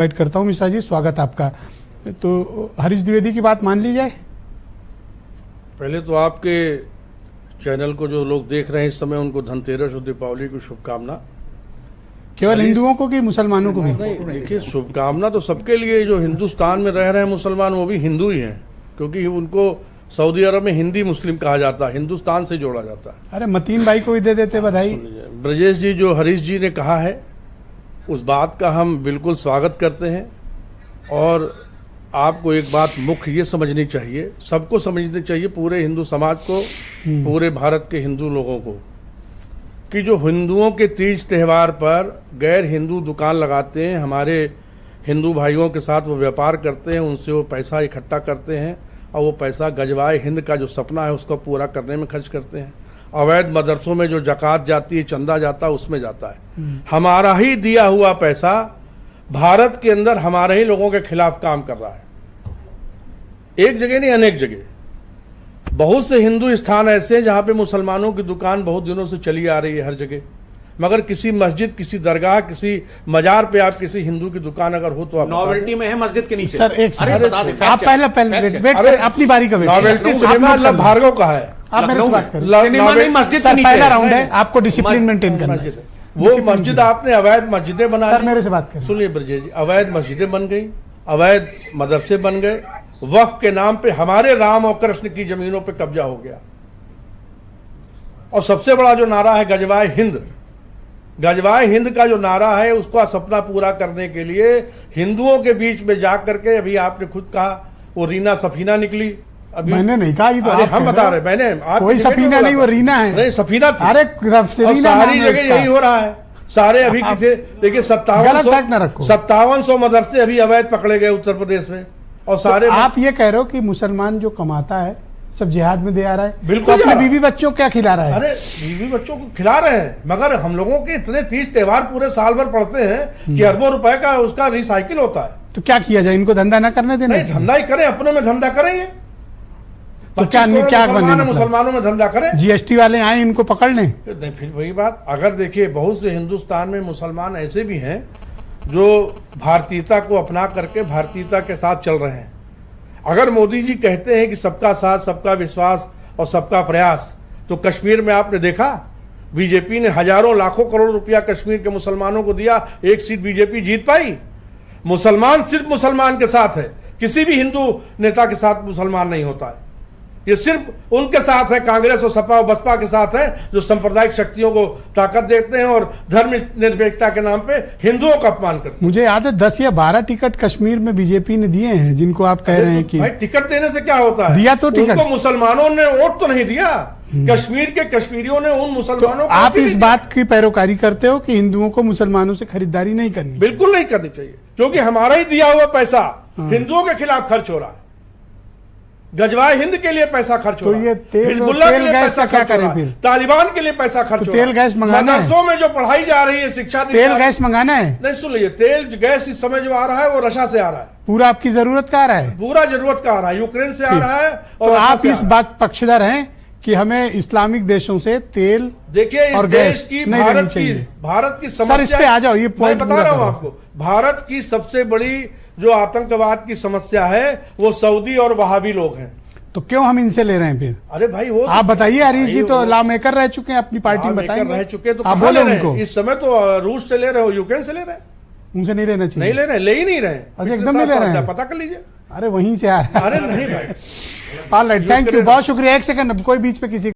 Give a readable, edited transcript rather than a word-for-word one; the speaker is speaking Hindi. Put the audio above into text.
इनवाइट करता हूँ। मिश्रा जी, स्वागत आपका। तो हरीश द्विवेदी की बात मान ली जाए। पहले तो आपके चैनल को जो लोग देख रहे हैं इस समय, उनको धनतेरस और दीपावली की शुभकामना। केवल हिंदुओं को कि मुसलमानों को भी? नहीं, देखिए, शुभकामना तो सबके लिए। जो हिंदुस्तान में रह रहे हैं मुसलमान, वो भी हिंदू ही हैं, क्योंकि उनको सऊदी अरब में हिंदी मुस्लिम कहा जाता है, हिंदुस्तान से जोड़ा जाता है। अरे मतीन भाई को भी दे देते बधाई। ब्रजेश जी, जो हरीश जी ने कहा है उस बात का हम बिल्कुल स्वागत करते हैं। और आपको एक बात मुख्य ये समझनी चाहिए, सबको समझनी चाहिए, पूरे हिंदू समाज को, पूरे भारत के हिंदू लोगों को, कि जो हिंदुओं के तीज त्यौहार पर गैर हिंदू दुकान लगाते हैं, हमारे हिंदू भाइयों के साथ वो व्यापार करते हैं, उनसे वो पैसा इकट्ठा करते हैं और वो पैसा गजवाए हिंद का जो सपना है उसको पूरा करने में खर्च करते हैं। अवैध मदरसों में जो जकात जाती है, चंदा जाता है, उसमें जाता है। हमारा ही दिया हुआ पैसा भारत के अंदर हमारे ही लोगों के खिलाफ काम कर रहा है। एक जगह नहीं, अनेक जगह। बहुत से हिंदू स्थान ऐसे हैं जहां पे मुसलमानों की दुकान बहुत दिनों से चली आ रही है हर जगह, मगर किसी मस्जिद, किसी दरगाह, किसी मजार पे आप किसी हिंदू की दुकान अगर हो तो आप नॉवेल्टी में है मस्जिद के नीचे। सर एक सेकंड, आप पहले वेट अपनी बारी का वेट। नॉवेल्टी सिनेमा भार्गव का है, आप मेरे से बात करें। सिनेमा नहीं, मस्जिद सर पहला राउंड है, आपको डिसिप्लिन मेंटेन करना है। वो मस्जिद आपने अवैध मस्जिदें बना, सर मेरे से बात करें। सुनिए ब्रजेश जी, अवैध मस्जिदें बन गई, अवैध मदरसे बन गए, वक्फ के नाम पे हमारे राम और कृष्ण की जमीनों पे कब्जा हो गया। और सबसे बड़ा जो नारा है गजवाए हिंद, गजवाए हिंद का जो नारा है, उसका सपना पूरा करने के लिए हिंदुओं के बीच में जा करके, अभी आपने खुद कहा वो रीना सफीना निकली। अभी मैंने नहीं कहा, ये तो आप हम बता रहे, मैंने कोई सफीना नहीं, वो रीना है। नहीं, सफीना थी। अरे सारी जगह यही हो रहा है, सारे अभी की थे। देखिए 5700 मदरसे अभी अवैध पकड़े गए उत्तर प्रदेश में, और सारे आप ये कह रहे हो कि मुसलमान जो कमाता है सब जिहाद में दे आ रहा है, बिल्कुल। तो अपने बीवी बच्चों को क्या खिला रहा है? अरे बीवी बच्चों को खिला रहे हैं, मगर हम लोगों के इतने तीज त्योहार पूरे साल भर पड़ते हैं कि अरबों रुपए का उसका रिसाइकिल होता है। तो क्या किया जाए, इनको धंधा ना करने देना? धंधा ही करें, अपनों में धंधा करेंगे। तो क्या बने, मुसलमानों में धंधा करें, जीएसटी वाले आए इनको पकड़ लें? नहीं, फिर वही बात। अगर देखिए, बहुत से हिंदुस्तान में मुसलमान ऐसे भी हैं जो भारतीयता को अपना करके भारतीयता के साथ चल रहे हैं। अगर मोदी जी कहते हैं कि सबका साथ, सबका विश्वास और सबका प्रयास, तो कश्मीर में आपने देखा बीजेपी ने हजारों लाखों करोड़ रुपया कश्मीर के मुसलमानों को दिया, एक सीट बीजेपी जीत पाई। मुसलमान सिर्फ मुसलमान के साथ है, किसी भी हिंदू नेता के साथ मुसलमान नहीं होता है। ये सिर्फ उनके साथ है, कांग्रेस और सपा और बसपा के साथ है, जो सांप्रदायिक शक्तियों को ताकत देते हैं और धर्म निरपेक्षता के नाम पे हिंदुओं का अपमान करते हैं। मुझे याद है 10 या 12 टिकट कश्मीर में बीजेपी ने दिए हैं, जिनको आप कह रहे हैं कि भाई टिकट देने से क्या होता है? दिया तो टिकट, उनको मुसलमानों ने वोट तो नहीं दिया, कश्मीर के कश्मीरियों ने उन मुसलमानों को। आप इस बात की पैरोकारी करते हो कि हिंदुओं को मुसलमानों से खरीदारी नहीं करनी? बिल्कुल नहीं करनी चाहिए, क्योंकि हमारा ही दिया हुआ पैसा हिंदुओं के खिलाफ खर्च हो रहा है। गजवाए हिंद के लिए पैसा खर्च हो रहा है, ये तेल गैस का क्या करें फिर? तालिबान के लिए पैसा खर्च हो रहा है, तेल गैस मंगाना है, मदरसों में जो पढ़ाई जा रही है, शिक्षा तेल गैस मंगाना है। नहीं, सुन लीजिए, तेल गैस इस समय जो आ रहा है वो रशिया से आ रहा है। पूरा आपकी जरूरत का आ रहा है? पूरा जरूरत का आ रहा है, यूक्रेन से आ रहा है। तो आप इस बात पक्षधर हैं कि हमें इस्लामिक देशों से तेल, देखिए, इस देश की भारत की समस्या। सर इस पे आ जाओ, ये पॉइंट बता रहा हूं आपको। भारत की सबसे बड़ी जो आतंकवाद की समस्या है वो सऊदी और वहाबी लोग हैं। तो क्यों हम इनसे ले रहे हैं फिर? अरे भाई, वो आप बताइए। हरीश जी तो लॉ मेकर रह चुके हैं, अपनी पार्टी में बताएंगे। रह चुके तो आप बोले उनको। इस समय तो रूस से ले रहे हो, यूक्रेन से ले रहे हैं। उनसे नहीं लेना चाहिए? नहीं ले रहे, ले ही नहीं रहे। अच्छा, एकदम नहीं ले रहे हैं? पता कर लीजिए। अरे वहीं से आ रहा है। अरे नहीं भाई। ऑलराइट, थैंक यू, बहुत शुक्रिया। एक सेकंड, कोई बीच पे किसी